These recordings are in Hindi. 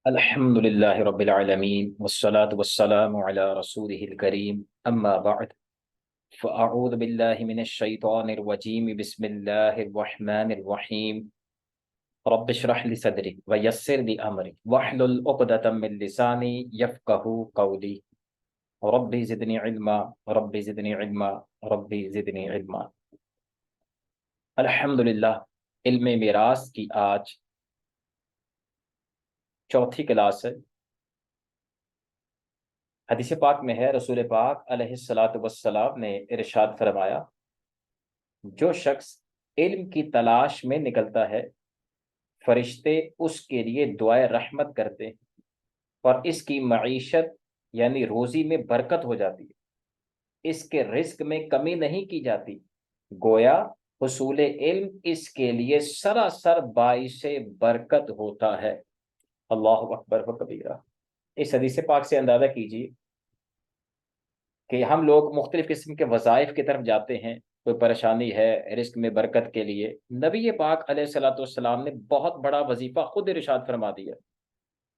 अल्हम्दुलिल्लाहि रब्बिल आलमीन वस्सलातु वस्सलामु अला रसूलिहिल करीम अम्मा बअद फ़अऊज़ु बिल्लाहि मिनश शैतानिर रजीम बिस्मिल्लाहिर रहमानिर रहीम रब्बि इश्रह ली सदरी व यस्सिर ली अमरी वहलुल उक़दतम मिन लिसानी यफ़क़हू क़ौली रब्बी ज़िदनी इल्मा रब्बी ज़िदनी इल्मा रब्बी ज़िदनी इल्मा। अल्हम्दुलिल्लाह, इल्म मिरास की आज चौथी क्लास है। हदीस पाक में है, रसूल पाक अलैहिस्सलातु वस्सलाम ने इरशाद फरमाया, जो शख्स इल्म की तलाश में निकलता है, फरिश्ते उसके लिए दुआए रहमत करते हैं और इसकी मईशत यानी रोजी में बरकत हो जाती है। इसके रिस्क में कमी नहीं की जाती। गोया हुसूल इल्म इसके लिए सरासर बाइसे बरकत होता है। अल्लाहु अकबर व कबीरा। इस हदीस पाक से अंदाजा कीजिए कि हम लोग मुख्तलिफ किस्म के वज़ाइफ की तरफ जाते हैं। कोई परेशानी है, रिस्क में बरकत के लिए नबी पाक अलैहिस्सलातु वस्सलाम ने बहुत बड़ा वजीफा खुद इरशाद फरमा दिया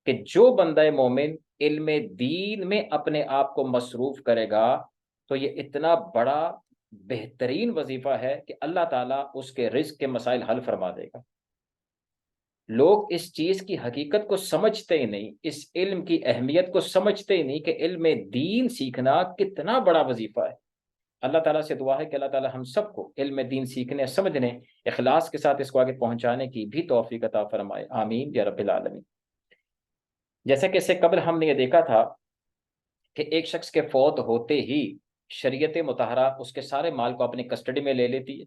कि जो बंदा मोमिन इल्म दीन में अपने आप को मसरूफ करेगा तो ये इतना बड़ा बेहतरीन वजीफा है कि अल्लाह ताला उसके रिस्क के मसाइल हल फरमा देगा। लोग इस चीज की हकीकत को समझते ही नहीं, इस इल्म की अहमियत को समझते ही नहीं कि इल्म दीन सीखना कितना बड़ा वजीफा है। अल्लाह ताला से दुआ है कि अल्लाह ताला हम सबको इल्म दीन सीखने, समझने, इखलास के साथ इसको आगे पहुंचाने की भी तौफीक अता फरमाए। आमीन या रब्बिल आलमीन। जैसे कि इससे कबल हमने ये देखा था कि एक शख्स के फौत होते ही शरीयत मुतहरा उसके सारे माल को अपनी कस्टडी में ले लेती है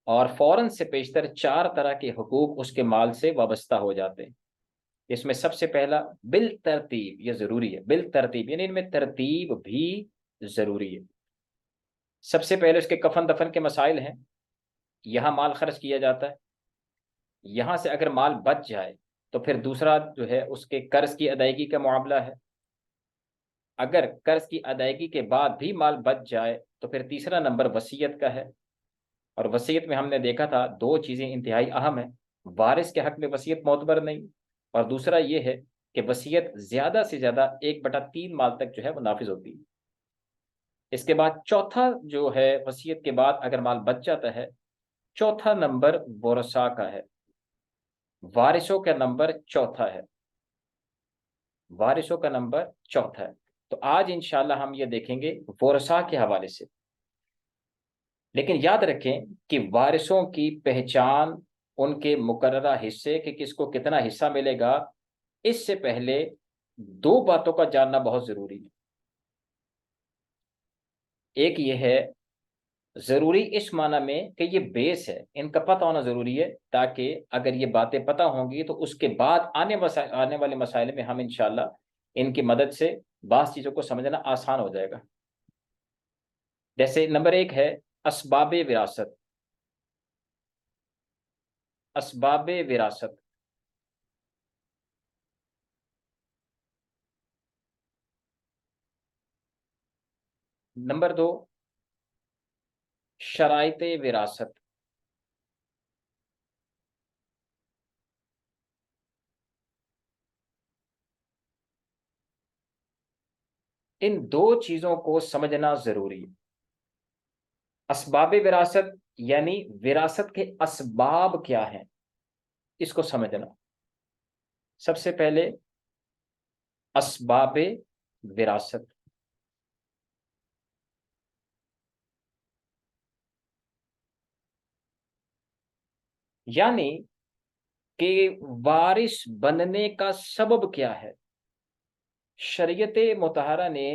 और फौरन से पेशतर चार तरह के हुकूक उसके माल से वाबस्ता हो जाते हैं। इसमें सबसे पहला बिल तरतीब, ये जरूरी है, बिल तरतीब यानी इनमें तरतीब भी जरूरी है। सबसे पहले उसके कफन दफन के मसाइल हैं, यहाँ माल खर्च किया जाता है। यहाँ से अगर माल बच जाए तो फिर दूसरा जो है उसके कर्ज की अदायगी का मामला है। अगर कर्ज की अदायगी के बाद भी माल बच जाए तो फिर तीसरा नंबर वसीयत का है। और वसीयत में हमने देखा था दो चीजें इंतहाई अहम है। वारिस के हक में वसीयत मोतबर नहीं, और दूसरा ये है कि वसीयत ज्यादा से ज्यादा 1/3 माल तक जो है वो नाफिज होती है। इसके बाद चौथा जो है, वसीयत के बाद अगर माल बच जाता है, चौथा नंबर वरसा का है। वारिसों का नंबर चौथा है, वारिसों का नंबर चौथा है। तो आज इंशाल्लाह हम ये देखेंगे वरसा के हवाले से। लेकिन याद रखें कि वारिसों की पहचान, उनके मुकर्ररा हिस्से कि किसको कितना हिस्सा मिलेगा, इससे पहले दो बातों का जानना बहुत जरूरी है। एक ये है, जरूरी इस माना में कि ये बेस है, इनका पता होना जरूरी है, ताकि अगर ये बातें पता होंगी तो उसके बाद आने वाले मसाइल में हम इंशाल्लाह इनकी मदद से बास चीजों को समझना आसान हो जाएगा। जैसे नंबर एक है असबाब विरासत। असबाब विरासत। नंबर दो शराइत विरासत। इन दो चीजों को समझना जरूरी है। असबाब विरासत यानी विरासत के असबाब क्या हैं, इसको समझना। सबसे पहले असबाब विरासत यानी कि वारिस बनने का सबब क्या है। शरीयत मुतहरा ने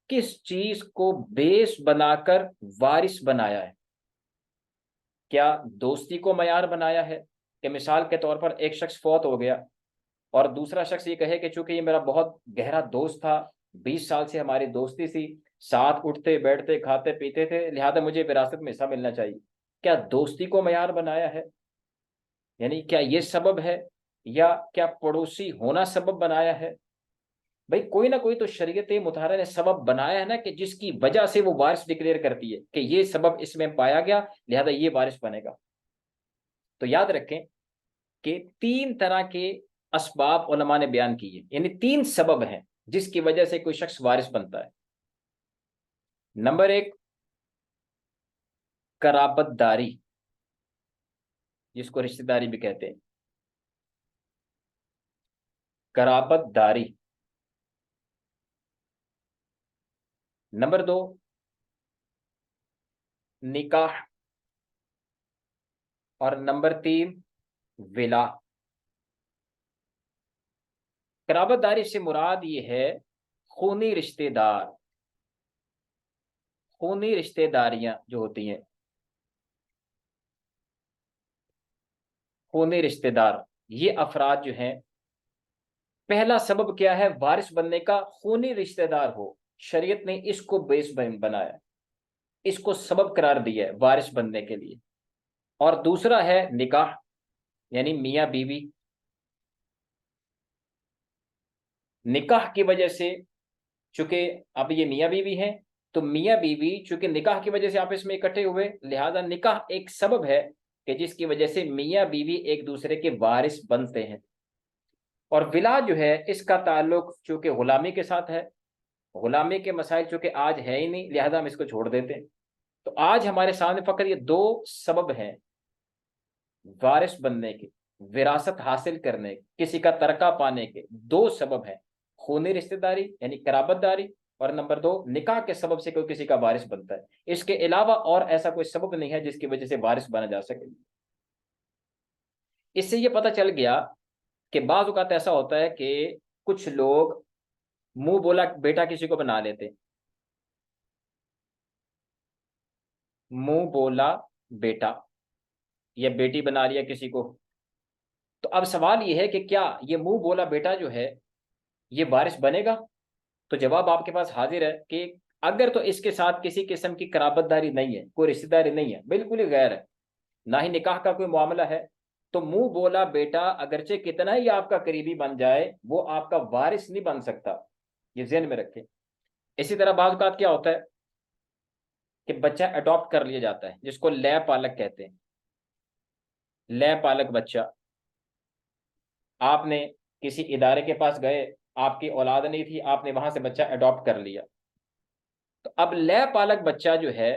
किस चीज को बेस बनाकर वारिस बनाया है। क्या दोस्ती को मयार बनाया है कि मिसाल के तौर पर एक शख्स फौत हो गया और दूसरा शख्स ये कहे कि चूंकि ये मेरा बहुत गहरा दोस्त था, 20 साल से हमारी दोस्ती थी, साथ उठते बैठते खाते पीते थे, लिहाजा मुझे विरासत में हिस्सा मिलना चाहिए। क्या दोस्ती को मयार बनाया है, यानी क्या ये सबब है, या क्या पड़ोसी होना सबब बनाया है। भाई कोई ना कोई तो शरीयत मुतहरा ने सबब बनाया है ना, कि जिसकी वजह से वो वारिस डिक्लेयर करती है कि ये सबब इसमें पाया गया, लिहाजा ये वारिस बनेगा। तो याद रखें कि तीन तरह के असबाब उलमा ने बयान किए, यानी 3 सबब हैं जिसकी वजह से कोई शख्स वारिस बनता है। नंबर 1, कराबतदारी, जिसको रिश्तेदारी भी कहते हैं, कराबतदारी। नंबर 2, निकाह। और नंबर 3, विला। कराबतदारी से मुराद ये है खूनी रिश्तेदार, खूनी रिश्तेदारियां जो होती हैं, खूनी रिश्तेदार, ये अफराद जो हैं, पहला सबब क्या है वारिस बनने का? खूनी रिश्तेदार हो। शरीयत ने इसको बेस बनाया, इसको सबब करार दिया है वारिस बनने के लिए। और दूसरा है निकाह, यानी मियाँ बीवी। निकाह की वजह से, चूंकि अब ये मियाँ बीवी हैं, तो मियाँ बीवी चूंकि निकाह की वजह से आपस में इकट्ठे हुए, लिहाजा निकाह एक सबब है कि जिसकी वजह से मियाँ बीवी एक दूसरे के वारिस बनते हैं। और विला जो है, इसका ताल्लुक चूंकि गुलामी के साथ है, गुलामी के मसाइल चूंकि आज है ही नहीं, लिहाजा हम इसको छोड़ देते हैं। तो आज हमारे सामने फकत ये 2 सबब हैं वारिस बनने के, विरासत हासिल करने के, किसी का तरका पाने के 2 सबब हैं, खूनी रिश्तेदारी यानी कराबतदारी, और नंबर 2, निकाह के सबब से कोई किसी का वारिस बनता है। इसके अलावा और ऐसा कोई सबब नहीं है जिसकी वजह से वारिस बना जा सके। इससे ये पता चल गया कि बाज़ औक़ात ऐसा होता है कि कुछ लोग मुंह बोला बेटा किसी को बना लेते, मुंह बोला बेटा या बेटी बना लिया किसी को। तो अब सवाल ये है कि क्या ये मुंह बोला बेटा जो है ये वारिस बनेगा? तो जवाब आपके पास हाजिर है कि अगर तो इसके साथ किसी किस्म की कराबतदारी नहीं है, कोई रिश्तेदारी नहीं है, बिल्कुल ही गैर है, ना ही निकाह का कोई मामला है, तो मुंह बोला बेटा अगरचे कितना ही आपका करीबी बन जाए, वो आपका वारिस नहीं बन सकता। ये ज़हन में रखें। इसी तरह बाज़ औक़ात क्या होता है कि बच्चा अडॉप्ट कर लिया जाता है, जिसको लै पालक कहते हैं। लै पालक बच्चा, आपने किसी इदारे के पास गए, आपकी औलाद नहीं थी, आपने वहां से बच्चा अडॉप्ट कर लिया। तो अब लै पालक बच्चा जो है,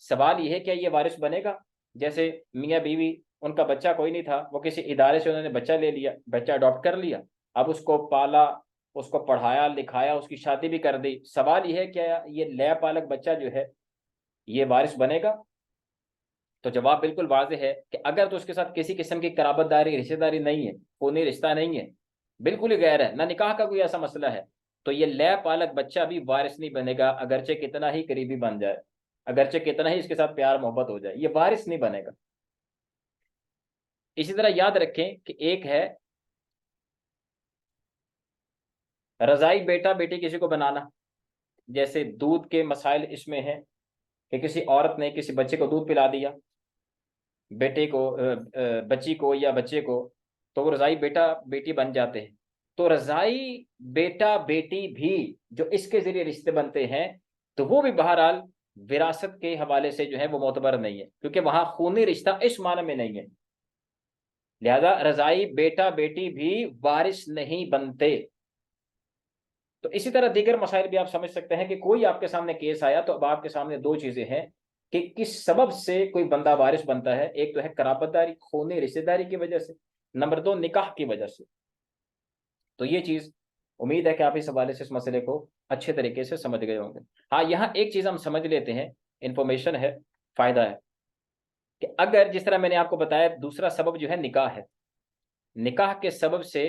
सवाल यह है क्या ये वारिस बनेगा? जैसे मियाँ बीवी, उनका बच्चा कोई नहीं था, वो किसी इदारे से उन्होंने बच्चा ले लिया, बच्चा अडॉप्ट कर लिया, अब उसको पाला, उसको पढ़ाया लिखाया, उसकी शादी भी कर दी। सवाल यह है क्या ये लै पालक बच्चा जो है ये वारिस बनेगा? तो जवाब बिल्कुल वाज़ेह है कि अगर तो उसके साथ किसी किस्म की कराबतदारी रिश्तेदारी नहीं है, खूनी रिश्ता नहीं है, बिल्कुल ही गैर है, ना निकाह का कोई ऐसा मसला है, तो ये लै पालक बच्चा भी वारिस नहीं बनेगा, अगरचे कितना ही करीबी बन जाए, अगरचे कितना ही इसके साथ प्यार मोहब्बत हो जाए, ये वारिस नहीं बनेगा। इसी तरह याद रखें कि एक है रजाई बेटा बेटी किसी को बनाना, जैसे दूध के मसाइल इसमें है कि किसी औरत ने किसी बच्चे को दूध पिला दिया, बेटे को बच्ची को या बच्चे को, तो वो रज़ाई बेटा बेटी बन जाते हैं। तो रज़ाई बेटा बेटी भी जो इसके जरिए रिश्ते बनते हैं, तो वो भी बहरहाल विरासत के हवाले से जो है वो मोतबर नहीं है, क्योंकि वहां खूनी रिश्ता इस माने में नहीं है। लिहाजा रज़ाई बेटा बेटी भी वारिस नहीं बनते। तो इसी तरह दीगर मसाइल भी आप समझ सकते हैं कि कोई आपके सामने केस आया, तो अब आपके सामने 2 चीजें हैं कि किस सबब से कोई बंदा वारिस बनता है। एक तो है कराबतदारी, खूनी रिश्तेदारी की वजह से, नंबर 2 निकाह की वजह से। तो ये चीज, उम्मीद है कि आप इस हवाले से इस मसले को अच्छे तरीके से समझ गए होंगे। हाँ, यहाँ एक चीज हम समझ लेते हैं, इंफॉर्मेशन है, फायदा है, कि अगर जिस तरह मैंने आपको बताया दूसरा सबब जो है निकाह है, निकाह के सबब से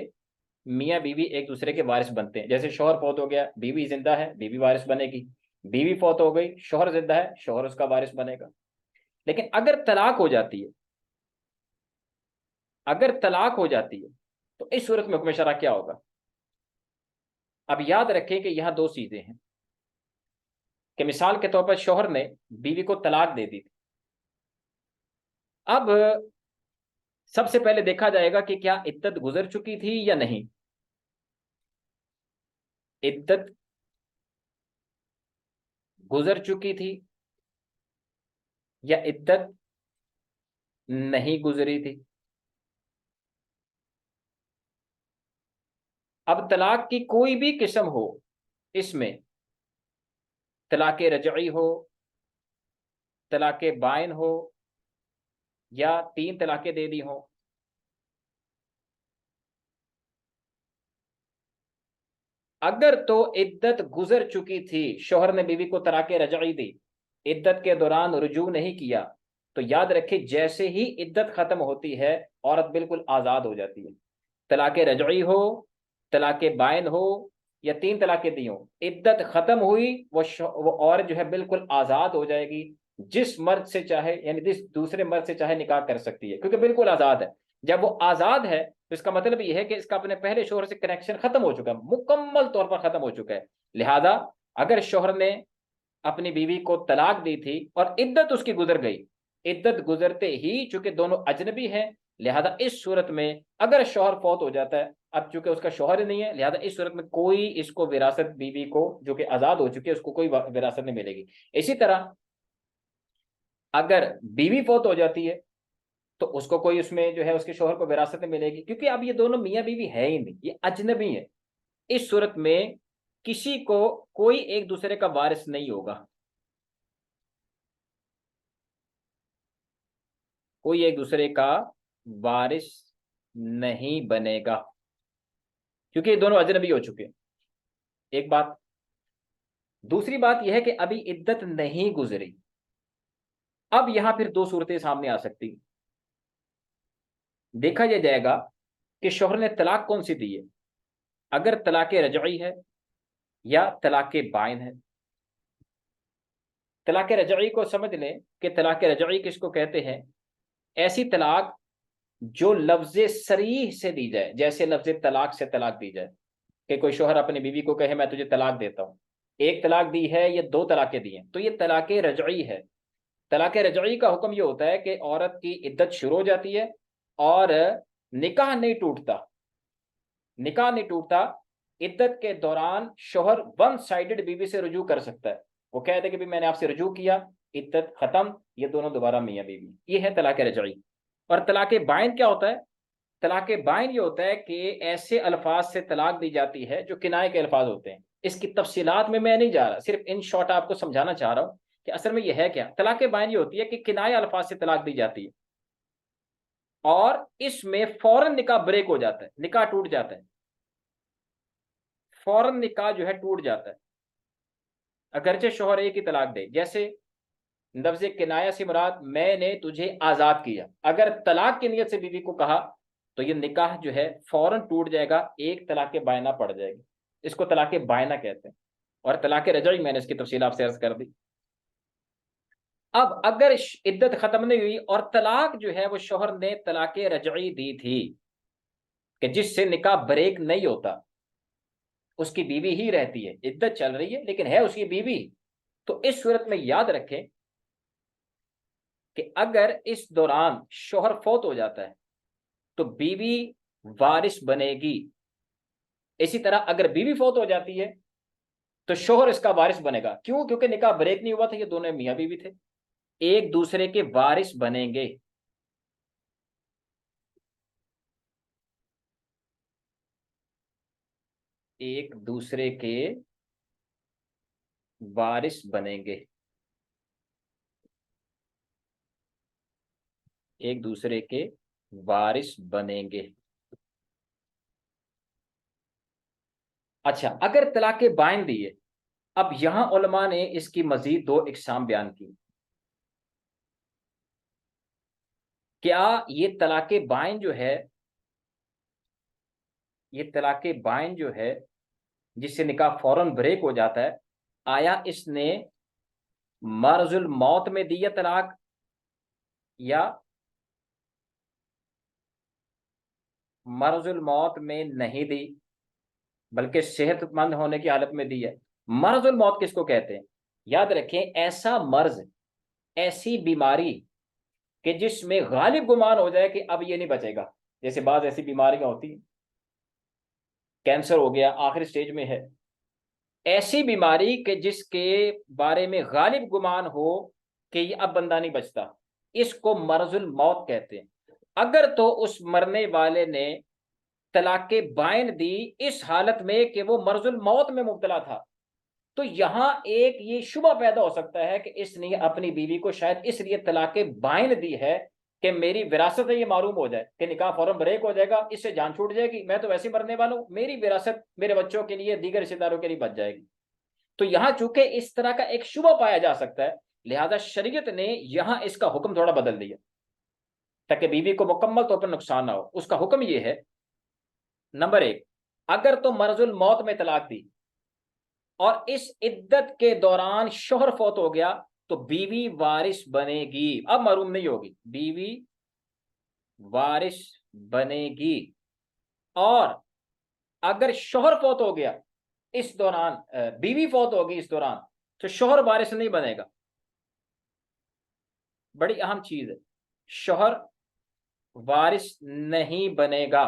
मियाँ बीवी एक दूसरे के वारिस बनते हैं। जैसे शोहर फौत हो गया, बीवी जिंदा है, बीवी वारिस बनेगी, बीवी फौत हो गई, शोहर जिंदा है, शोहर उसका वारिस बनेगा। लेकिन अगर तलाक हो जाती है, अगर तलाक हो जाती है, तो इस सूरत में हुक्म शरा क्या होगा? अब याद रखें कि यहां 2 चीजें हैं कि मिसाल के तौर पर शोहर ने बीवी को तलाक दे दी थी। अब सबसे पहले देखा जाएगा कि क्या इद्दत गुजर चुकी थी या नहीं। इद्दत गुजर चुकी थी या इद्दत नहीं गुजरी थी। अब तलाक की कोई भी किस्म हो, इसमें तलाक रजई हो, तलाक बाइन हो, या 3 तलाकें दे दी हो, अगर तो इद्दत गुजर चुकी थी, शोहर ने बीवी को तलाक रजई दी, इद्दत के दौरान रुजू नहीं किया, तो याद रखे जैसे ही इद्दत खत्म होती है औरत बिल्कुल आजाद हो जाती है। तलाक रजई हो, तलाक बाइन हो, या 3 तलाकें दी हो, इद्दत खत्म हुई, वो औरत जो है बिल्कुल आजाद हो जाएगी। जिस मर्द से चाहे, यानी जिस दूसरे मर्द से चाहे निकाह कर सकती है, क्योंकि बिल्कुल आजाद है। जब वो आजाद है तो इसका मतलब ये है कि इसका अपने पहले शोहर से कनेक्शन खत्म हो चुका है, मुकम्मल तौर पर खत्म हो चुका है। लिहाजा अगर शोहर ने अपनी बीवी को तलाक दी थी और इद्दत उसकी गुजर गई, इद्दत गुजरते ही चूंकि दोनों अजनबी हैं, लिहाजा इस सूरत में अगर शौहर फौत हो जाता है, अब चूंकि उसका शौहर ही नहीं है, लिहाजा इस सूरत में कोई इसको विरासत, बीवी को जो कि आजाद हो चुकी है उसको कोई विरासत नहीं मिलेगी। इसी तरह अगर बीवी फौत हो जाती है तो उसको कोई उसमें जो है उसके शौहर को विरासत नहीं मिलेगी, क्योंकि अब ये दोनों मियाँ बीवी है ही नहीं, ये अजनबी है। इस सूरत में किसी को कोई एक दूसरे का वारिस नहीं होगा, कोई एक दूसरे का वारिस नहीं बनेगा, क्योंकि ये दोनों अजनबी हो चुके हैं। एक बात। दूसरी बात यह है कि अभी इद्दत नहीं गुजरी। अब यहां फिर 2 सूरतें सामने आ सकती। देखा यह जाएगा कि शोहर ने तलाक कौन सी दी है, अगर तलाक रजई है या तलाक बाइन है। तलाक रजई को समझ लें कि तलाक रजई किसको कहते हैं, ऐसी तलाक जो लफ्ज सरीह से दी जाए, जैसे लफ्ज तलाक से तलाक दी जाए, कि कोई शोहर अपनी बीवी को कहे मैं तुझे तलाक देता हूं, एक तलाक दी है या 2 तलाकें दी हैं, तो ये तलाक रजई है। तलाक रजई का हुक्म ये होता है कि औरत की इद्दत शुरू हो जाती है और निकाह नहीं टूटता, निकाह नहीं टूटता। इद्दत के दौरान शोहर वन साइडेड बीवी से रुजू कर सकता है, वो कहते कि भी मैंने आपसे रुजू किया, इद्दत खत्म, ये दोनों दोबारा मियाँ बीवी। ये है तलाक रजई। और तलाक बाइन क्या होता है, तलाक बाइन ये होता है कि ऐसे अल्फाज से तलाक दी जाती है जो किनाए के अल्फाज होते हैं। इसकी तफसीलात में मैं नहीं जा रहा, सिर्फ इन शॉर्ट आपको समझाना चाह रहा हूं कि असल में यह है क्या। तलाक बाइन ये होती है कि किनाए अल्फाज से तलाक दी जाती है और इसमें फौरन निकाह ब्रेक हो जाता है, निकाह टूट जाता है, फौरन निकाह जो है टूट जाता है, अगरचे शोहर एक ही तलाक दे। जैसे लफ्ज किनाया से मुराद मैंने तुझे आजाद किया, अगर तलाक की नीयत से बीवी को कहा तो ये निकाह जो है फौरन टूट जाएगा, एक तलाक बायना पड़ जाएगी। इसको तलाक बायना कहते हैं। और तलाक रजई मैंने इसकी तफसील आपसे अर्ज कर दी। अब अगर इद्दत खत्म नहीं हुई और तलाक जो है वो शोहर ने तलाक रजई दी थी कि जिससे निकाह ब्रेक नहीं होता, उसकी बीवी ही रहती है, इद्दत चल रही है लेकिन है उसकी बीवी, तो इस सूरत में याद रखें कि अगर इस दौरान शोहर फौत हो जाता है तो बीवी वारिस बनेगी। इसी तरह अगर बीवी फौत हो जाती है तो शोहर इसका वारिस बनेगा। क्यों? क्योंकि निकाह ब्रेक नहीं हुआ था, ये दोनों मियाँ बीवी थे, एक दूसरे के वारिस बनेंगे। एक दूसरे के वारिस बनेंगे, एक दूसरे के वारिस बनेंगे। अच्छा, अगर तलाक बाइन दी है, अब यहां उलमा ने इसकी मजीद 2 इकसाम बयान की। क्या ये तलाक बाइन जो है, ये तलाक बाइन जो है जिससे निकाह फौरन ब्रेक हो जाता है, आया इसने मर्जुल मौत में दी है तलाक, या मर्जुल मौत में नहीं दी बल्कि सेहतमंद होने की हालत में दी है। मर्जुल मौत किसको कहते हैं? याद रखें, ऐसा मर्ज, ऐसी बीमारी कि जिसमें गालिब गुमान हो जाए कि अब ये नहीं बचेगा। जैसे बाज ऐसी बीमारियां होती हैं, कैंसर हो गया आखिरी स्टेज में है, ऐसी बीमारी कि जिसके बारे में गालिब गुमान हो कि ये अब बंदा नहीं बचता, इसको मर्जुल मौत कहते हैं। अगर तो उस मरने वाले ने तलाक़े बाइन दी इस हालत में कि वो मर्जुल मौत में मुब्तला था, तो यहां एक ये शुबा पैदा हो सकता है कि इसने अपनी बीवी को शायद इसलिए तलाक़े बाइन दी है कि मेरी विरासत है ये मालूम हो जाए कि निकाह फौरन ब्रेक हो जाएगा, इससे जान छूट जाएगी, मैं तो वैसे ही मरने वाला हूं, मेरी विरासत मेरे बच्चों के लिए, दीगर रिश्तेदारों के लिए बच जाएगी। तो यहां चूंकि इस तरह का एक शुबा पाया जा सकता है, लिहाजा शरीयत ने यहां इसका हुक्म थोड़ा बदल दिया ताकि बीवी को मुकम्मल तौर पर नुकसान ना हो। उसका हुक्म यह है, नंबर एक, अगर तो मर्जुल मौत में तलाक दी और इस इद्दत के दौरान शोहर फौत हो गया, तो बीवी वारिस बनेगी, अब महरूम नहीं होगी, बीवी वारिस बनेगी। और अगर शोहर फौत हो गया इस दौरान, बीवी फौत होगी इस दौरान, तो शोहर वारिस नहीं बनेगा। बड़ी अहम चीज है, शोहर वारिस नहीं बनेगा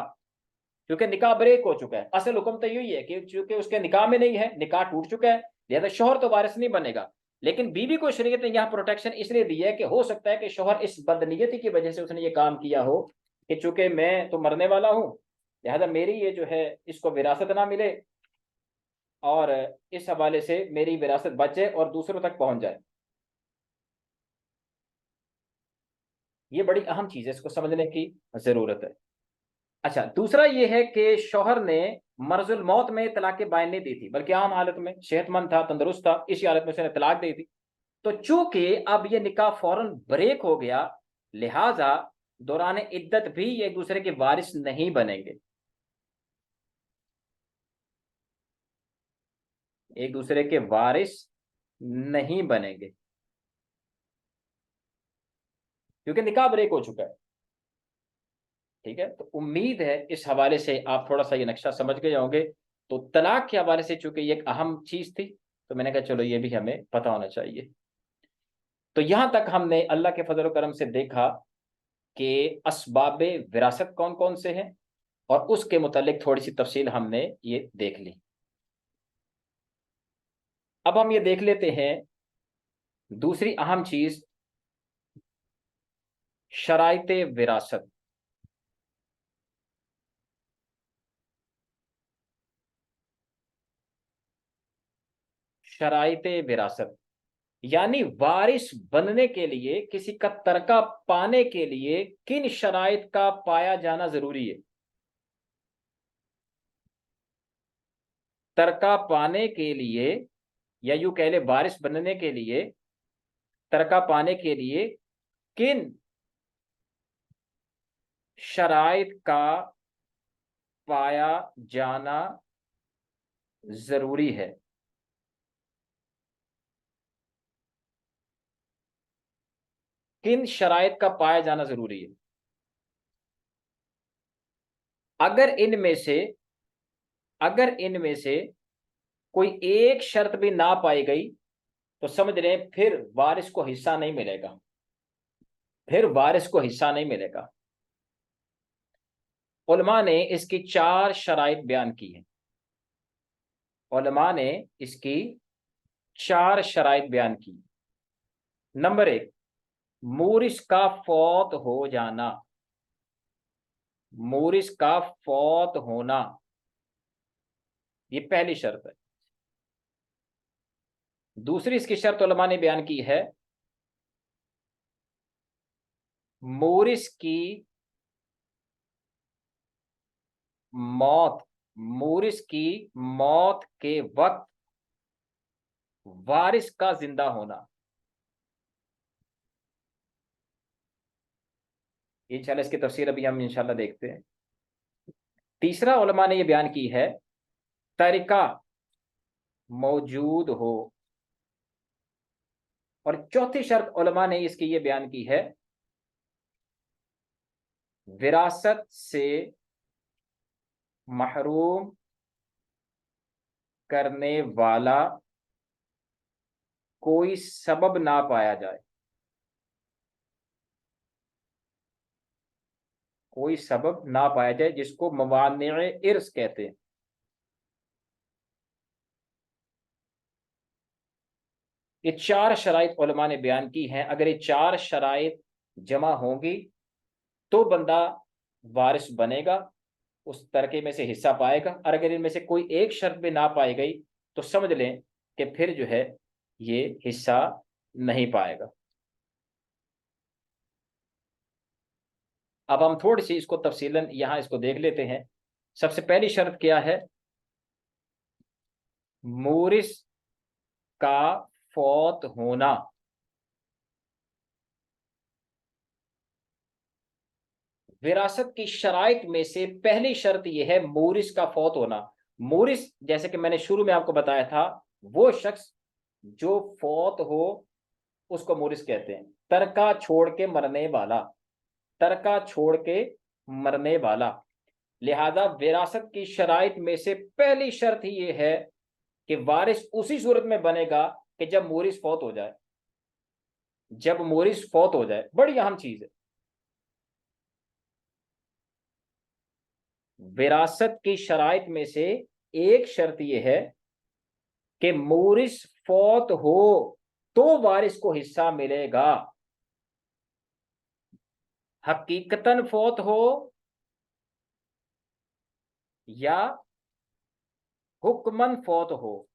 क्योंकि निकाह ब्रेक हो चुका है। असल हुक्म तो यही है कि चूंकि उसके निकाह में नहीं है, निकाह टूट चुका है, लिहाजा शोहर तो वारिस नहीं बनेगा। लेकिन बीवी को शरीयत ने यहां प्रोटेक्शन इसलिए दी है कि हो सकता है कि शोहर इस बदनीयती की वजह से उसने ये काम किया हो कि चूंकि मैं तो मरने वाला हूं, लिहाजा मेरी ये जो है इसको विरासत ना मिले और इस हवाले से मेरी विरासत बचे और दूसरों तक पहुंच जाए। ये बड़ी अहम चीज है, इसको समझने की जरूरत है। अच्छा, दूसरा ये है कि शौहर ने मर्जुल मौत में तलाक बाइन नहीं दी थी, बल्कि आम हालत में सेहतमंद था, तंदुरुस्त था, इसी हालत में उसने तलाक दी थी। तो चूंकि अब ये निकाह फौरन ब्रेक हो गया, लिहाजा दौरान इद्दत भी एक दूसरे के वारिस नहीं बनेंगे, एक दूसरे के वारिस नहीं बनेंगे क्योंकि निकाह ब्रेक हो चुका है। ठीक है, तो उम्मीद है इस हवाले से आप थोड़ा सा ये नक्शा समझ गए होंगे। तो तलाक के हवाले से चूंकि ये एक अहम चीज थी, तो मैंने कहा चलो ये भी हमें पता होना चाहिए। तो यहां तक हमने अल्लाह के फजल करम से देखा कि असबाबे विरासत कौन कौन से हैं और उसके मुतालिक थोड़ी सी तफसील हमने ये देख ली। अब हम ये देख लेते हैं दूसरी अहम चीज, शराइते विरासत। शराइते विरासत यानी वारिस बनने के लिए, किसी का तरका पाने के लिए किन शराइत का पाया जाना जरूरी है। तरका पाने के लिए, या यूं कह ले वारिस बनने के लिए, तरका पाने के लिए किन शराइत का पाया जाना जरूरी है। किन शराइत का पाया जाना जरूरी है। अगर इनमें से अगर इनमें से कोई एक शर्त भी ना पाई गई, तो समझ रहे हैं फिर वारिस को हिस्सा नहीं मिलेगा, फिर वारिस को हिस्सा नहीं मिलेगा। उलमा ने इसकी चार शराइत बयान की है। उलमा ने इसकी चार शराइत बयान की। नंबर एक, मूरिस का फौत हो जाना। मूरिस का फौत होना, ये पहली शर्त है। दूसरी इसकी शर्त उलमा ने बयान की है, मूरिस की मौत, मूरिस की मौत के वक्त वारिस का जिंदा होना। इंशाल्लाह इसकी तफसीर अभी हम इंशाल्लाह देखते हैं। तीसरा उलमा ने यह बयान की है, तरीका मौजूद हो। और चौथी शर्त उलमा ने इसकी यह बयान की है, विरासत से महरूम करने वाला कोई सबब ना पाया जाए। कोई सबब ना पाया जाए, जिसको मवाने इर्स कहते हैं। ये चार शराइत उलमा ने बयान की हैं। अगर ये चार शराइत जमा होंगी तो बंदा वारिस बनेगा, उस तरके में से हिस्सा पाएगा, और अगर इनमें से कोई एक शर्त भी ना पाई गई तो समझ लें कि फिर जो है ये हिस्सा नहीं पाएगा। अब हम थोड़ी सी इसको तफसीलन यहां इसको देख लेते हैं। सबसे पहली शर्त क्या है? मोरिस का फौत होना। विरासत की शराइत में से पहली शर्त यह है मोरिस का फौत होना। मोरिस, जैसे कि मैंने शुरू में आपको बताया था, वो शख्स जो फौत हो उसको मोरिस कहते हैं। तरका छोड़ के मरने वाला, तरका छोड़ के मरने वाला। लिहाजा विरासत की शराइत में से पहली शर्त ही यह है कि वारिस उसी सूरत में बनेगा कि जब मोरिस फौत हो जाए। जब मोरिस फौत हो जाए, बड़ी अहम चीज है। विरासत की शराइत में से एक शर्त यह है कि मोरिस फौत हो तो वारिस को हिस्सा मिलेगा। हकीकतन फौत हो या हुक्मन फौत हो,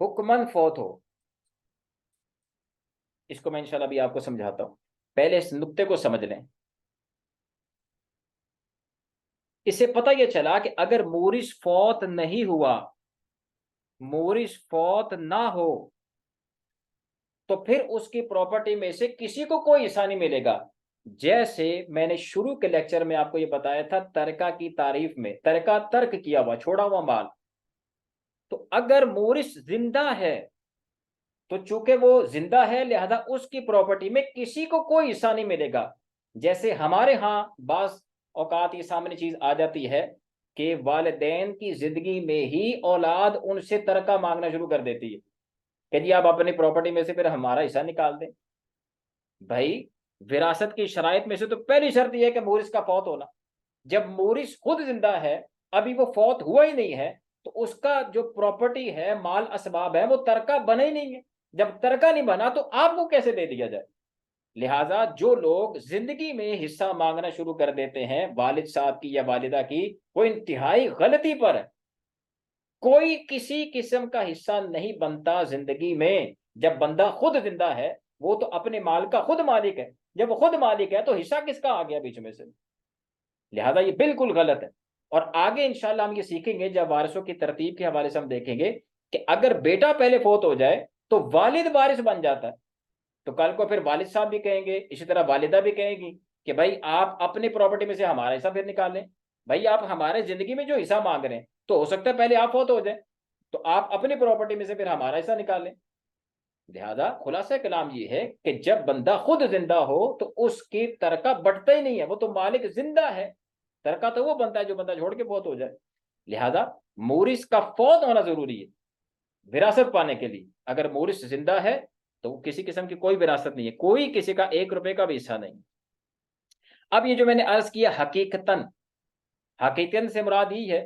हुक्मन फौत हो, इसको मैं इंशाल्लाह भी आपको समझाता हूं। पहले इस नुक्ते को समझ लें। इससे पता यह चला कि अगर मोरिस फौत नहीं हुआ, मोरिस फौत ना हो, तो फिर उसकी प्रॉपर्टी में से किसी को कोई हिस्सा नहीं मिलेगा। जैसे मैंने शुरू के लेक्चर में आपको यह बताया था, तरका की तारीफ में, तरका तर्क किया हुआ, छोड़ा हुआ माल। तो अगर मोरिस जिंदा है तो चूंकि वो जिंदा है लिहाजा उसकी प्रॉपर्टी में किसी को कोई हिस्सा नहीं मिलेगा। जैसे हमारे यहाँ बास औकात ये सामने चीज आ जाती है कि वालिदैन की जिंदगी में ही औलाद उनसे तरका मांगना शुरू कर देती है कि जी आप अपनी प्रॉपर्टी में से फिर हमारा हिस्सा निकाल दें। भाई, विरासत की शराइत में से तो पहली शर्त यह है कि मोरिस का फौत होना। जब मोरिस खुद जिंदा है, अभी वो फौत हुआ ही नहीं है, तो उसका जो प्रॉपर्टी है, माल असबाब है, वो तरका बना ही नहीं है। जब तरका नहीं बना तो आपको कैसे दे दिया जाए? लिहाजा जो लोग जिंदगी में हिस्सा मांगना शुरू कर देते हैं वालिद साहब की या वालिदा की, वो इंतहाई गलती पर है। कोई किसी किस्म का हिस्सा नहीं बनता जिंदगी में। जब बंदा खुद जिंदा है, वो तो अपने माल का खुद मालिक है। जब वो खुद मालिक है तो हिस्सा किसका आ गया बीच में से? लिहाजा ये बिल्कुल गलत है। और आगे इंशाल्लाह हम ये सीखेंगे, जब वारिसों की तरतीब के हवाले से हम देखेंगे कि अगर बेटा पहले फौत हो जाए तो वालिद वारिस बन जाता है। तो कल को फिर वालिद साहब भी कहेंगे, इसी तरह वालिदा भी कहेगी कि भाई आप अपनी प्रॉपर्टी में से हमारा हिस्सा फिर निकाल लें। भाई आप हमारे जिंदगी में जो हिस्सा मांग रहे हैं, तो हो सकता है पहले आप फौत हो जाए, तो आप अपनी प्रॉपर्टी में से फिर हमारा हिस्सा निकाल लें। लिहाजा खुलासा कलाम ये है कि जब बंदा खुद जिंदा हो तो उसकी तरका बढ़ता ही नहीं है, वो तो मालिक जिंदा है। तरका तो वो बनता है जो बंदा छोड़ के फौत हो जाए। लिहाजा मोरिस का फौत होना जरूरी है विरासत पाने के लिए। अगर मोरिस जिंदा है तो किसी किस्म की कोई विरासत नहीं है, कोई किसी का एक रुपए का भी हिस्सा नहीं। अब ये जो मैंने अर्ज किया हकीकतन, हकीकतन से मुराद ही है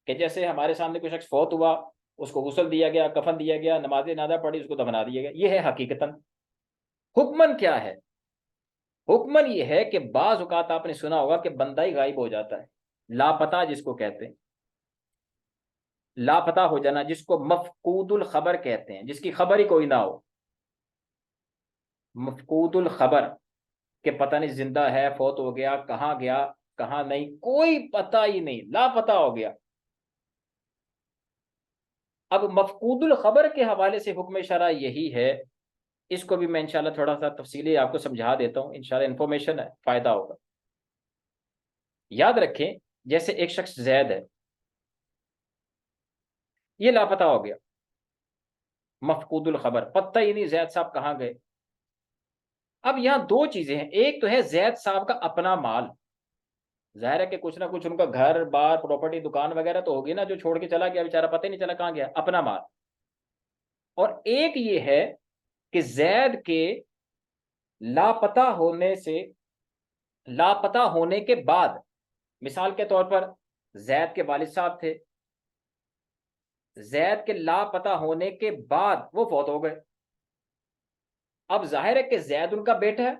कि जैसे हमारे सामने कोई शख्स फौत हुआ, उसको गुस्ल दिया गया, कफन दिया गया, नमाज नादा पढ़ी, उसको दफना दिया गया, ये है हकीकतन। हुक्मन क्या है? हुक्मन ये है कि बाज औकात आपने सुना होगा कि बंदा ही गायब हो जाता है, लापता जिसको कहते हैं। लापता हो जाना जिसको मफकूदुल खबर कहते हैं, जिसकी खबर ही कोई ना हो। मफकूदुल खबर, कि पता नहीं जिंदा है, फौत हो गया, कहाँ गया, कहाँ नहीं, कोई पता ही नहीं, लापता हो गया। अब मफकूदुल खबर के हवाले से हुक्म शरा यही है। इसको भी मैं इंशाल्लाह थोड़ा सा तफसीली आपको समझा देता हूँ, इंशाल्लाह इंफॉर्मेशन है, फायदा होगा। याद रखें, जैसे एक शख्स जैद है, ये लापता हो गया, मफकूदुल खबर, पता ही नहीं जैद साहब कहाँ गए। अब यहां दो चीजें हैं, एक तो है जैद साहब का अपना माल, जाहिर है कि कुछ ना कुछ उनका घर बार प्रॉपर्टी दुकान वगैरह तो होगी ना, जो छोड़ के चला गया बेचारा, पता ही नहीं चला कहाँ गया, अपना माल। और एक ये है कि जैद के लापता होने से, लापता होने के बाद, मिसाल के तौर पर जैद के वालिद साहब थे, जैद के लापता होने के बाद वो फौत हो गए। अब जाहिर है कि जैद उनका बेटा है,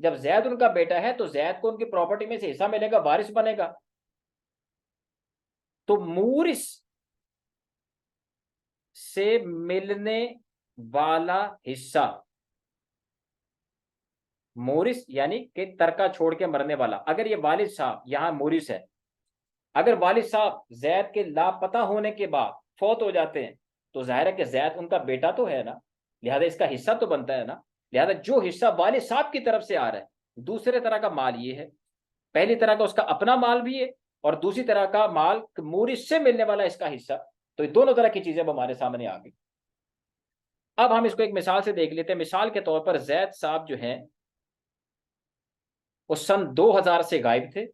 जब जैद उनका बेटा है तो जैद को उनकी प्रॉपर्टी में से हिस्सा मिलेगा, वारिस बनेगा। तो मूरिस से मिलने वाला हिस्सा, मोरिस यानी कि तरका छोड़ के मरने वाला। अगर ये वालिद साहब, यहां मोरिस है, अगर वालिद साहब जैद के लापता होने के बाद फौत हो जाते हैं तो जाहिर है कि जैद उनका बेटा तो है ना, लिहाजा इसका हिस्सा तो बनता है ना। लिहाजा जो हिस्सा वालिद साहब की तरफ से आ रहा है, दूसरे तरह का माल ये है। पहली तरह का उसका अपना माल भी है और दूसरी तरह का माल मोरिस से मिलने वाला इसका हिस्सा। तो ये दोनों तरह की चीजें अब हमारे सामने आ गई। अब हम इसको एक मिसाल से देख लेते हैं। मिसाल के तौर पर जैद साहब जो हैं वो सन 2000 से गायब थे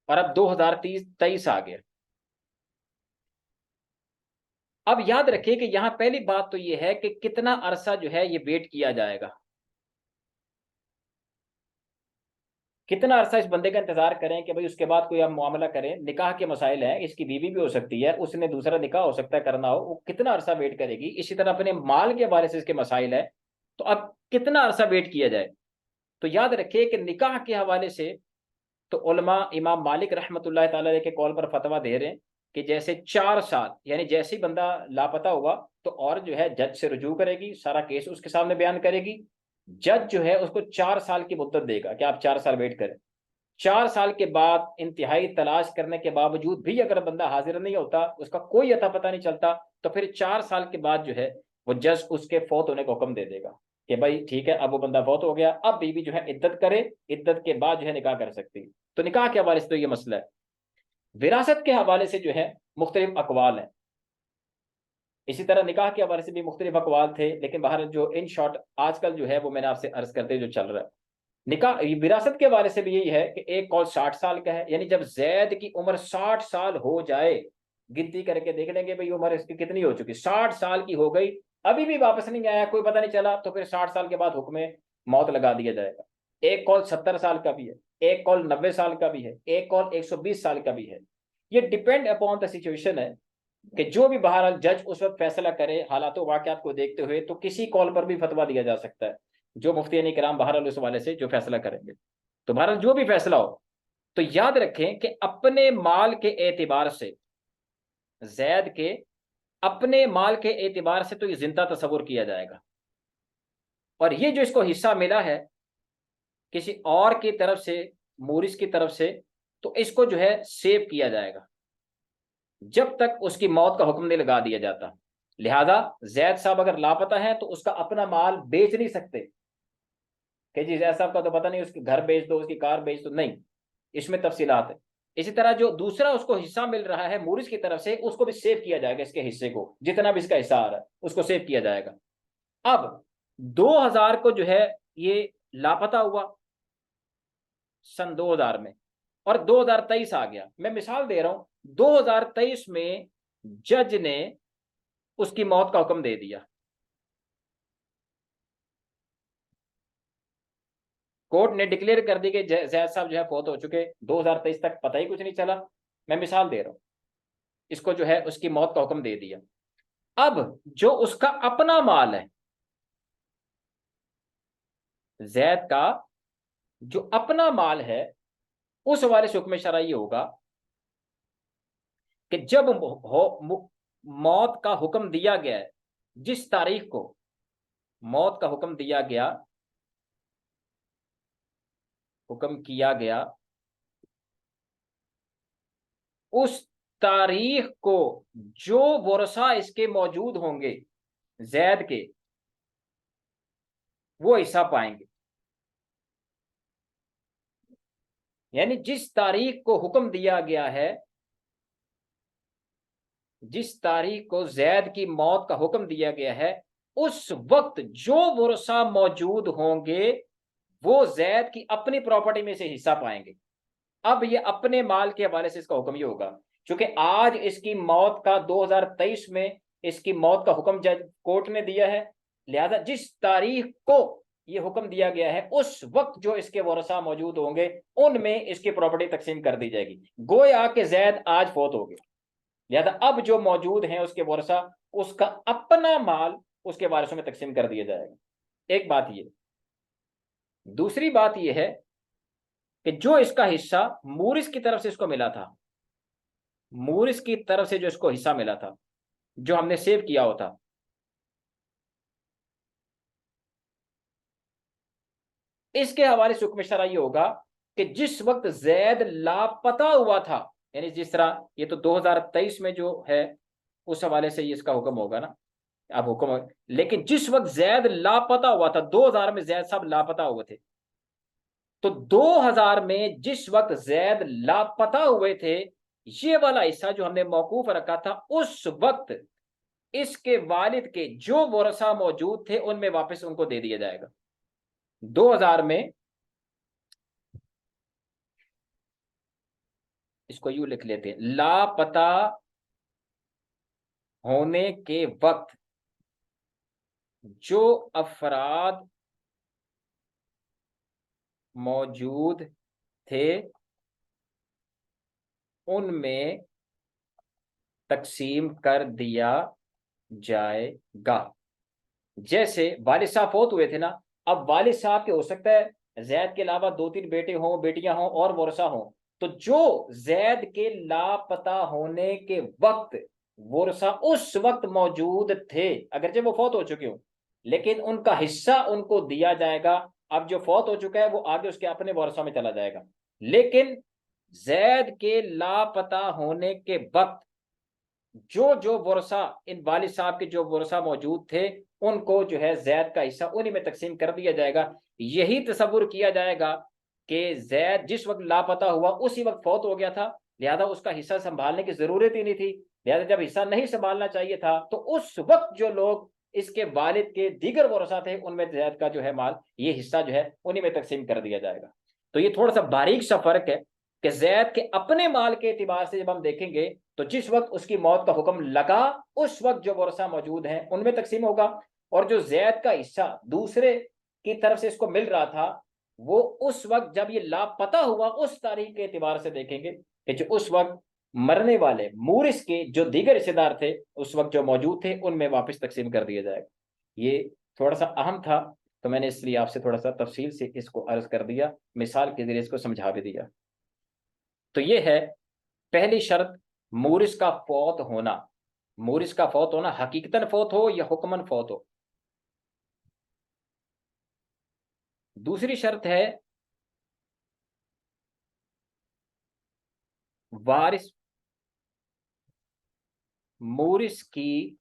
और अब 2023 आ गया। अब याद रखिए कि यहां पहली बात तो यह है कि कितना अरसा जो है ये वेट किया जाएगा, कितना अरसा इस बंदे का इंतजार करें कि भाई उसके बाद कोई हम मामला करें। निकाह के मसाइल है, इसकी बीवी भी हो सकती है, उसने दूसरा निकाह हो सकता है करना हो, वो कितना अरसा वेट करेगी। इसी तरह अपने माल के बारे से इसके मसाइल है, तो अब कितना अरसा वेट किया जाए। तो याद रखिए कि निकाह के हवाले से तो उलमा इमाम मालिक रहमतुल्लाह ताला के कॉल पर फतवा दे रहे हैं कि जैसे 4 साल, यानी जैसे ही बंदा लापता हुआ तो और जो है जज से रुजू करेगी, सारा केस उसके सामने बयान करेगी। जज जो है उसको 4 साल की मुद्दत देगा कि आप 4 साल वेट करें। 4 साल के बाद इंतहाई तलाश करने के बावजूद भी अगर बंदा हाजिर नहीं होता, उसका कोई अता पता नहीं चलता, तो फिर 4 साल के बाद जो है वो जज उसके फौत होने का हुक्म दे देगा कि भाई ठीक है, अब वो बंदा फौत हो गया, अब बीवी जो है इद्दत करे, इद्दत के बाद जो है निकाह कर सकती है। तो निकाह के हवाले से तो ये मसला है। विरासत के हवाले से जो है मुख्तलिफ अकवाल है। इसी तरह निकाह के हवाले से भी मुख्तलिफ अकवाल थे, लेकिन बाहर जो इन शॉर्ट आजकल जो है वो मैंने आपसे अर्ज करते जो चल रहा है। निकाह विरासत के बारे से भी यही है कि एक कौल 60 साल का है, यानी जब जैद की उम्र 60 साल हो जाए, गिनती करके देख लेंगे भाई उम्र इसकी कितनी हो चुकी, 60 साल की हो गई, अभी भी वापस नहीं आया, कोई पता नहीं चला, तो फिर 60 साल के बाद हुक्म मौत लगा दिया जाएगा। एक कौल 70 साल का भी है, एक कौल 90 साल का भी है, एक कौल 120 साल का भी है। ये डिपेंड अपॉन द सिचुएशन है कि जो भी बहरहाल जज उस वक्त फैसला करे हालात वाकयात को देखते हुए, तो किसी कॉल पर भी फतवा दिया जा सकता है। जो मुफ्ती कराम बहरहाल उस वाले से जो फैसला करेंगे, तो बहरहाल जो भी फैसला हो, तो याद रखें कि अपने माल के एतबार से, जैद के अपने माल के एतबार से तो ये जिंदा तस्वुर किया जाएगा। और ये जो इसको हिस्सा मिला है किसी और की तरफ से, मूरिस की तरफ से, तो इसको जो है सेव किया जाएगा जब तक उसकी मौत का हुक्म नहीं लगा दिया जाता। लिहाजा जैद साहब अगर लापता है तो उसका अपना माल बेच नहीं सकते कि जी जैद साहब का तो पता नहीं, उसकी घर बेच दो, उसकी कार बेच दो, नहीं, इसमें तफसीलात है। इसी तरह जो दूसरा उसको हिस्सा मिल रहा है मूरिस की तरफ से, उसको भी सेव किया जाएगा, इसके हिस्से को जितना भी इसका हिस्सा आ रहा है उसको सेव किया जाएगा। अब 2000 को जो है ये लापता हुआ सन 2000 में, और 2023 आ गया। मैं मिसाल दे रहा हूं, 2023 में जज ने उसकी मौत का हुक्म दे दिया, कोर्ट ने डिक्लेयर कर दी कि जैद साहब जो है फौत हो चुके, 2023 तक पता ही कुछ नहीं चला। मैं मिसाल दे रहा हूं, इसको जो है उसकी मौत का हुक्म दे दिया। अब जो उसका अपना माल है, जैद का जो अपना माल है, उस हवाले से हुक्म शरई होगा कि जब मौत का हुक्म दिया गया है, जिस तारीख को मौत का हुक्म दिया गया, हुक्म किया गया, उस तारीख को जो वर्षा इसके मौजूद होंगे जैद के, वो हिस्सा पाएंगे। यानी जिस तारीख को हुक्म दिया गया है, जिस तारीख को जैद की मौत का हुक्म दिया गया है, उस वक्त जो वर्षा मौजूद होंगे वो जैद की अपनी प्रॉपर्टी में से हिस्सा पाएंगे। अब ये अपने माल के हवाले से इसका हुक्म ये होगा, क्योंकि आज इसकी मौत का 2023 में इसकी मौत का हुक्म जज कोर्ट ने दिया है, लिहाजा जिस तारीख को ये हुक्म दिया गया है उस वक्त जो इसके वारसा मौजूद होंगे उनमें इसकी प्रॉपर्टी तकसीम कर दी जाएगी। गोया के जैद आज फौत हो गए, लिहाजा अब जो मौजूद हैं उसके वारसा, उसका अपना माल उसके वारिसों में तकसीम कर दिया जाएगा। एक बात ये। दूसरी बात ये है कि जो इसका हिस्सा मूरिस की तरफ से इसको मिला था, मूरिस की तरफ से जो इसको हिस्सा मिला था, जो हमने सेव किया होता, इसके हवाले से हुक्म इशारा ये होगा कि जिस वक्त जैद लापता हुआ था, यानी जिस तरह ये तो 2023 में जो है उस हवाले से ये इसका हुक्म होगा ना, अब हुक्म, लेकिन जिस वक्त जैद लापता हुआ था, 2000 में जैद साहब लापता हुए थे, तो 2000 में जिस वक्त जैद लापता हुए थे, ये वाला हिस्सा जो हमने मौकूफ रखा था, उस वक्त इसके वालिद के जो वरसा मौजूद थे उनमें वापस उनको दे दिया जाएगा। 2000 में, इसको यूं लिख लेते हैं, लापता होने के वक्त जो अफराद मौजूद थे उनमें तकसीम कर दिया जाएगा। जैसे वालिद साहब फौत हुए थे ना, अब वालिद साहब के हो सकता है जैद के अलावा 2-3 बेटे हों, बेटियां हों और वरसा हों, तो जो जैद के लापता होने के वक्त वरसा उस वक्त मौजूद थे, अगर जब वो फौत हो चुके हो, लेकिन उनका हिस्सा उनको दिया जाएगा। अब जो फौत हो चुका है वो आगे उसके अपने वरसा में चला जाएगा, लेकिन जैद के लापता होने के वक्त जो जो वरसा, इन वालिद साहब के जो वरसा मौजूद थे, उनको जो है जैद का हिस्सा उन्हीं में तकसीम कर दिया जाएगा। यही तसव्वुर किया जाएगा कि जैद जिस वक्त लापता हुआ उसी वक्त फौत हो गया था, लिहाजा उसका हिस्सा संभालने की जरूरत ही नहीं थी। लिहाजा जब हिस्सा नहीं संभालना चाहिए था, तो उस वक्त जो लोग इसके वालिद के दीगर वरसा थे, उनमें जैद का जो है माल, ये हिस्सा जो है उन्हीं में तकसीम कर दिया जाएगा। तो ये थोड़ा सा बारीक सा फर्क है कि जैद के अपने माल के एतबार से जब हम देखेंगे, तो जिस वक्त उसकी मौत का हुक्म लगा उस वक्त जो वरसा मौजूद हैं उनमें तकसीम होगा, और जो जैद का हिस्सा दूसरे की तरफ से इसको मिल रहा था, वो उस वक्त जब ये लापता हुआ उस तारीख के एतबार से देखेंगे कि जो उस वक्त मरने वाले मूरिस के जो दीगर हिस्सेदार थे उस वक्त जो मौजूद थे उनमें वापस तकसीम कर दिया जाएगा। ये थोड़ा सा अहम था, तो मैंने इसलिए आपसे थोड़ा सा तफसील से इसको अर्ज कर दिया, मिसाल के जरिए इसको समझा भी दिया। तो ये है पहली शर्त, मूरिस का फौत होना। मूरिस का फौत होना हकीकतन फौत हो या हुक्मन फौत हो। दूसरी शर्त है वारिस, मूरिस की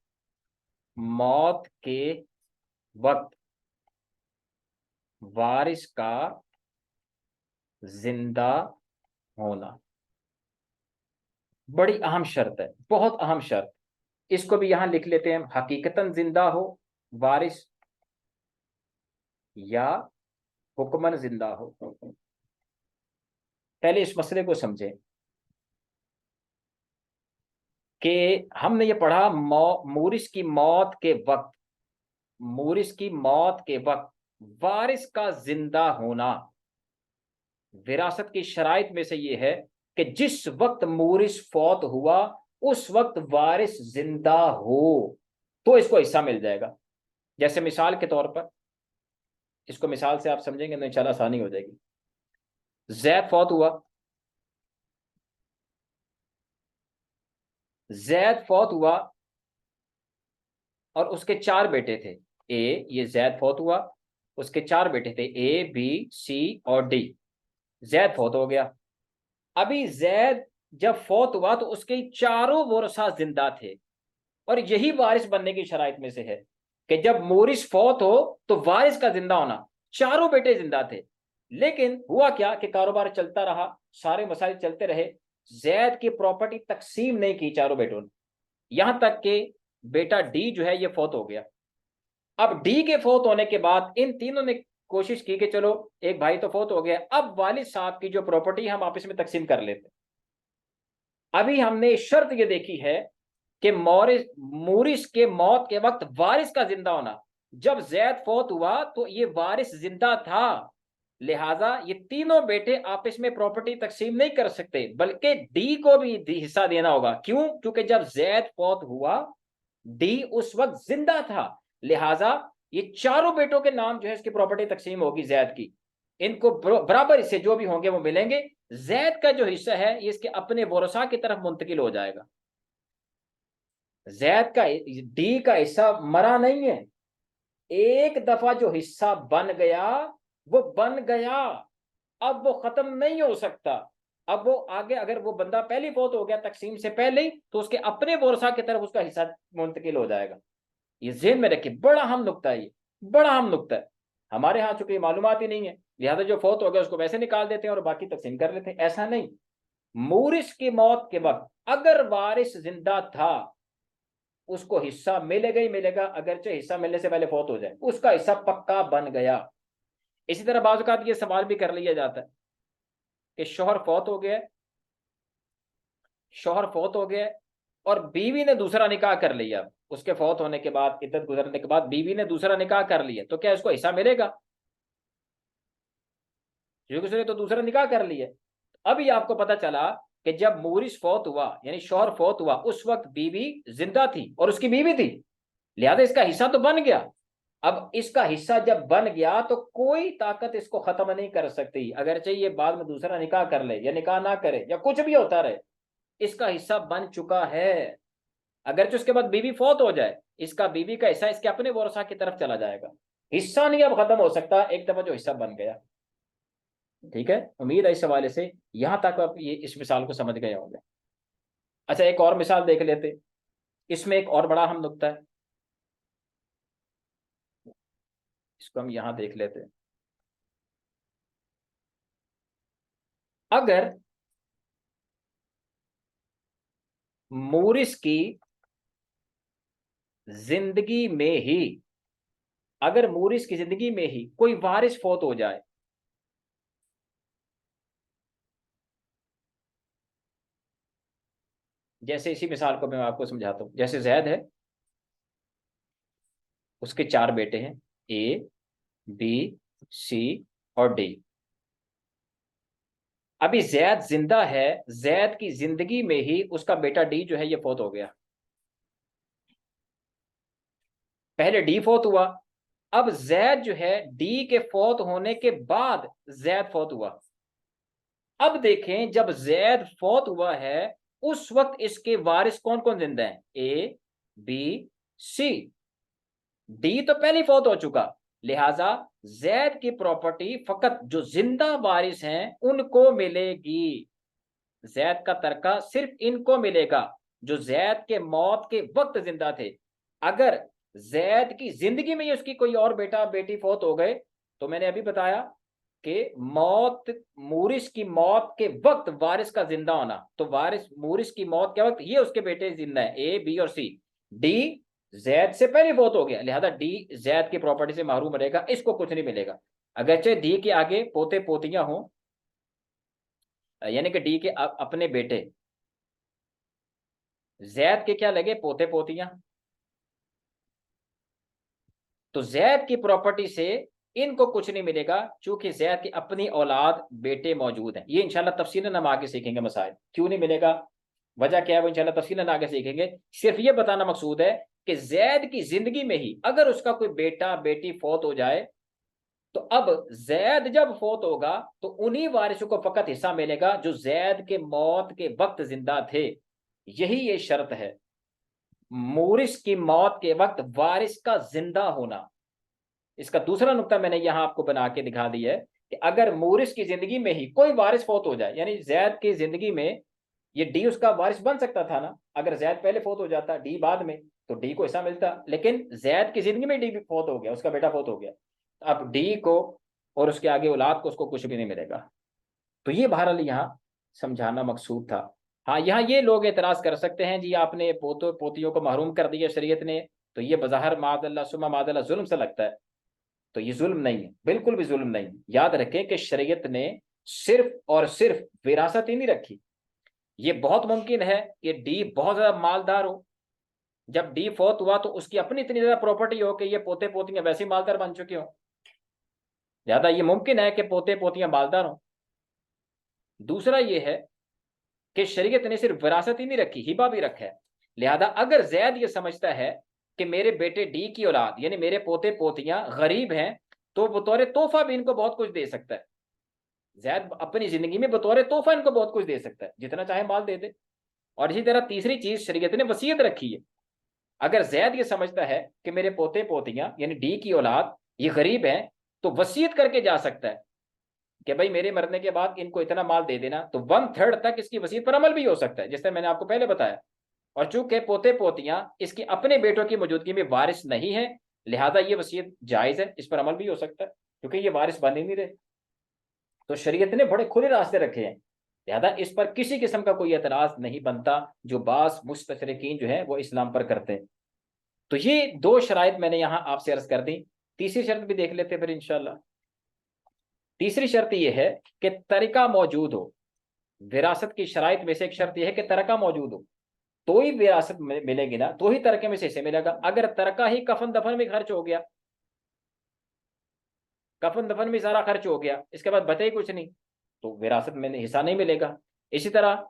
मौत के वक्त वारिस का जिंदा होना। बड़ी अहम शर्त है, बहुत अहम शर्त। इसको भी यहां लिख लेते हैं, हकीकतन जिंदा हो वारिस या हुक्मन जिंदा हो। पहले इस मसले को समझें कि हमने ये पढ़ा मूरिस की मौत के वक्त, मूरिस की मौत के वक्त वारिस का जिंदा होना, विरासत की शराइत में से ये है कि जिस वक्त मूरिस फौत हुआ उस वक्त वारिस जिंदा हो तो इसको हिस्सा मिल जाएगा। जैसे मिसाल के तौर पर, इसको मिसाल से आप समझेंगे तो इंशाल्लाह आसानी हो जाएगी। जैद फौत हुआ, जैद फौत हुआ और उसके 4 बेटे थे। ये जैद फौत हुआ, उसके 4 बेटे थे, ए बी सी और डी। जैद फौत हो गया। अभी जैद जब फौत हुआ तो उसके चारों वरसा जिंदा थे, और यही वारिस बनने की शराइत में से है कि जब मोरिस फौत हो तो वारिस का जिंदा होना, चारों बेटे जिंदा थे। लेकिन हुआ क्या कि कारोबार चलता रहा, सारे मसाइल चलते रहे, जैद की प्रॉपर्टी तकसीम नहीं की चारों बेटों ने, यहां तक कि बेटा डी जो है ये फौत हो गया। अब डी के फौत होने के बाद इन तीनों ने कोशिश की कि चलो एक भाई तो फौत हो गया, अब वालिद साहब की जो प्रॉपर्टी हम आपस में तकसीम कर लेते। अभी हमने शर्त ये देखी है कि मूरिस के मौत के वक्त वारिस का जिंदा होना, जब जैद फौत हुआ तो ये वारिस जिंदा था, लिहाजा ये तीनों बेटे आपस में प्रॉपर्टी तकसीम नहीं कर सकते, बल्कि डी को भी हिस्सा देना होगा। क्यों? क्योंकि जब जैद फौत हुआ डी उस वक्त जिंदा था, लिहाजा ये चारों बेटों के नाम जो है इसकी प्रॉपर्टी तकसीम होगी जैद की, इनको बराबर हिस्से जो भी होंगे वो मिलेंगे। जैद का जो हिस्सा है ये इसके अपने वरसा की तरफ मुंतकिल हो जाएगा। जैद का डी का हिस्सा मरा नहीं है, एक दफा जो हिस्सा बन गया वो बन गया, अब वो खत्म नहीं हो सकता। अब वो आगे अगर वो बंदा पहले फौत हो गया तकसीम से पहले ही, तो उसके अपने वरसा की तरफ उसका हिस्सा मुंतकिल हो जाएगा। ये ज़हन में रखिए, बड़ा अहम नुक्ता है, ये बड़ा अहम नुक्ता है। हमारे यहाँ चूंकि मालूमात ही नहीं है, लिहाजा जो फौत हो गया उसको वैसे निकाल देते हैं और बाकी तकसीम कर लेते हैं। ऐसा नहीं, मूरिस की मौत के वक्त अगर वारिस जिंदा था उसको हिस्सा मिलेगा ही मिलेगा, अगरचे हिस्सा मिलने से पहले फौत हो जाए, उसका हिस्सा पक्का बन गया। इसी तरह बाज़ औक़ात ये सवाल भी कर लिया जाता है कि शौहर फौत हो गया, शौहर फौत हो गया और बीवी ने दूसरा निकाह कर लिया, उसके फौत होने के बाद, इद्दत गुजरने के बाद बीवी ने दूसरा निकाह कर लिया, तो क्या इसको हिस्सा मिलेगा? क्योंकि उसने तो दूसरा निकाह कर लिया। अभी आपको पता चला कि जब मूरिस फौत हुआ यानी शौहर फौत हुआ उस वक्त बीवी जिंदा थी और उसकी बीवी थी, लिहाजा इसका हिस्सा तो बन गया। अब इसका हिस्सा जब बन गया तो कोई ताकत इसको खत्म नहीं कर सकती, अगर चाहिए बाद में दूसरा निकाह कर ले या निकाह ना करे या कुछ भी होता रहे, इसका हिस्सा बन चुका है। अगर जो उसके बाद बीवी फौत हो जाए, इसका बीवी का हिस्सा इसके अपने वारसा की तरफ चला जाएगा, हिस्सा नहीं अब खत्म हो सकता एक दफा जो हिस्सा बन गया। ठीक है, उम्मीद है इस हवाले से यहां तक आप ये इस मिसाल को समझ गए होंगे। अच्छा, एक और मिसाल देख लेते, इसमें एक और बड़ा अहम नुक्ता है, इसको हम यहां देख लेते हैं। अगर मूरिस की जिंदगी में ही, अगर मूरिस की जिंदगी में ही कोई वारिस फौत हो जाए, जैसे इसी मिसाल को मैं आपको समझाता हूं, जैसे जैद है, उसके 4 बेटे हैं, ए बी सी और डी। अभी जैद जिंदा है, जैद की जिंदगी में ही उसका बेटा डी जो है ये फौत हो गया। पहले डी फौत हुआ, अब जैद जो है डी के फौत होने के बाद जैद फौत हुआ। अब देखें, जब जैद फौत हुआ है उस वक्त इसके वारिस कौन कौन जिंदा हैं? A B C. डी तो पहले फौत हो चुका, लिहाजा जैद की प्रॉपर्टी फकत जो जिंदा वारिस हैं उनको मिलेगी। जैद का तरका सिर्फ इनको मिलेगा जो जैद के मौत के वक्त जिंदा थे। अगर जैद की जिंदगी में ही उसकी कोई और बेटा बेटी फौत हो गए, तो मैंने अभी बताया कि मौत, मूरिस की मौत के वक्त वारिस का जिंदा होना, तो वारिस मूरिस की मौत के वक्त ये उसके बेटे जिंदा है, ए बी और सी। डी जैद से पहले फौत हो गया, लिहाजा डी जैद की प्रॉपर्टी से महरूम रहेगा, इसको कुछ नहीं मिलेगा। अगरचे डी के आगे पोते पोतियां हों, यानी कि डी के अपने बेटे, जैद के क्या लगे? पोते पोतियां, तो जैद की प्रॉपर्टी से इनको कुछ नहीं मिलेगा, चूंकि जैद की अपनी औलाद बेटे मौजूद हैं। ये इंशाल्लाह तफसीलन हम आगे सीखेंगे मसाइल, क्यों नहीं मिलेगा, वजह क्या है, वो इंशाल्लाह तफसीलन आगे सीखेंगे। सिर्फ ये बताना मकसूद है कि जैद की जिंदगी में ही अगर उसका कोई बेटा बेटी फौत हो जाए, तो अब जैद जब फौत होगा तो उन्हीं वारिसों को फकत हिस्सा मिलेगा जो जैद के मौत के वक्त जिंदा थे। यही ये शर्त है, मूरिस की मौत के वक्त वारिस का जिंदा होना। इसका दूसरा नुक्ता मैंने यहां आपको बना के दिखा दिया है कि अगर मूरिस की जिंदगी में ही कोई वारिस फौत हो जाए, यानी जैद की जिंदगी में ये डी उसका वारिस बन सकता था ना, अगर जैद पहले फौत हो जाता डी बाद में, तो डी को हिस्सा मिलता, लेकिन जैद की जिंदगी में डी फौत हो गया, उसका बेटा फौत हो गया, अब डी को और उसके आगे औलाद को उसको कुछ भी नहीं मिलेगा। तो ये बहरहाल यहाँ समझाना मकसूद था। हाँ, यहाँ ये लोग एतराज कर सकते हैं जी आपने पोतों पोतियों को महरूम कर दिया शरीयत ने, तो ये बज़ाहिर मादल्ला सुमा मादल्ला जुल्म से लगता है। तो ये जुल्म नहीं है, बिल्कुल भी जुल्म नहीं है। याद रखें कि शरीयत ने सिर्फ और सिर्फ विरासत ही नहीं रखी। ये बहुत मुमकिन है कि डी बहुत ज्यादा मालदार हो, जब डी फौत हुआ तो उसकी अपनी इतनी ज्यादा प्रॉपर्टी हो कि ये पोते पोतियां वैसे मालदार बन चुके हो, ज्यादा ये मुमकिन है कि पोते पोतियां मालदार हो। दूसरा ये है कि शरीयत ने सिर्फ विरासत ही नहीं रखी, हिबा भी रखा है। लिहाजा अगर जैद ये समझता है कि मेरे बेटे डी की औलाद यानी मेरे पोते पोतियां गरीब हैं, तो बतौर तोहफा भी इनको बहुत कुछ दे सकता है। जैद अपनी जिंदगी में बतौर तोहफा इनको बहुत कुछ दे सकता है, जितना चाहे माल दे दे। और इसी तरह तीसरी चीज शरीयत ने वसीयत रखी है। अगर जैद ये समझता है कि मेरे पोते पोतियां यानी डी की औलाद ये गरीब हैं, तो वसीयत करके जा सकता है कि भाई मेरे मरने के बाद इनको इतना माल दे देना, तो 1/3 तक इसकी वसीयत पर अमल भी हो सकता है, जैसे मैंने आपको पहले बताया। और चूंकि पोते पोतियां इसके अपने बेटों की मौजूदगी में वारिस नहीं है, लिहाजा ये वसीयत जायज है, इस पर अमल भी हो सकता है, क्योंकि ये वारिस बन ही नहीं रहे। तो शरीयत ने बड़े खुले रास्ते रखे हैं, लिहाजा इस पर किसी किस्म का कोई एतराज नहीं बनता जो बास मुस्तशरिकीन जो है वो इस्लाम पर करते हैं। तो ये दो शराइत मैंने यहां आपसे अर्ज कर दी। तीसरी शर्त भी देख लेते फिर इंशाल्लाह। तीसरी शर्त यह है कि तरीका मौजूद हो। विरासत की शराइत में से एक शर्त यह है कि तरका मौजूद हो, तो ही विरासत मिलेगी ना, तो ही तरके में से हिस्से मिलेगा। अगर तरका ही कफन दफन में खर्च हो गया, कफन दफन में सारा खर्च हो गया, इसके बाद बचे ही कुछ नहीं, तो विरासत में हिस्सा नहीं मिलेगा। इसी तरह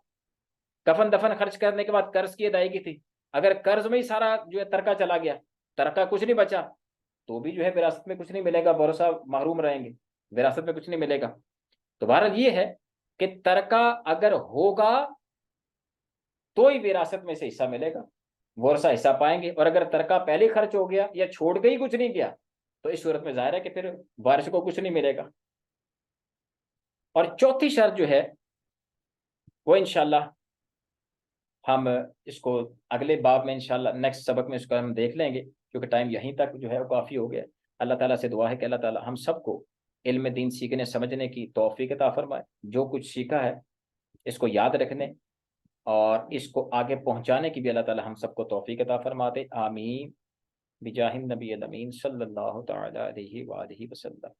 कफन दफन खर्च करने के बाद कर्ज की अदायगी थी, अगर कर्ज में ही सारा जो है तरका चला गया, तरका कुछ नहीं बचा, तो भी जो है विरासत में कुछ नहीं मिलेगा, भरोसा महरूम रहेंगे, विरासत में कुछ नहीं मिलेगा। तो भारत ये है कि तरका अगर होगा तो ही विरासत में से हिस्सा मिलेगा, वर्षा हिस्सा पाएंगे। और अगर तरका पहले खर्च हो गया या छोड़ के ही कुछ नहीं गया, तो इस सूरत में जाहिर है कि फिर वारिस को कुछ नहीं मिलेगा। और चौथी शर्त जो है वो इंशाल्लाह हम इसको अगले बाब में इंशाल्लाह नेक्स्ट सबक में इसको हम देख लेंगे, क्योंकि टाइम यहीं तक जो है वो काफ़ी हो गया। अल्लाह ताला से दुआ है कि अल्लाह ताला हम सबको इल्म दीन सीखने समझने की तौफीक अता फरमाए, जो कुछ सीखा है इसको याद रखने और इसको आगे पहुंचाने की भी अल्लाह ताला हम सबको तौफीक अता फरमा दे। आमीन बिजाहिन नबी अमीन सल्लल्लाहु तआला अलैहि वसल्लम।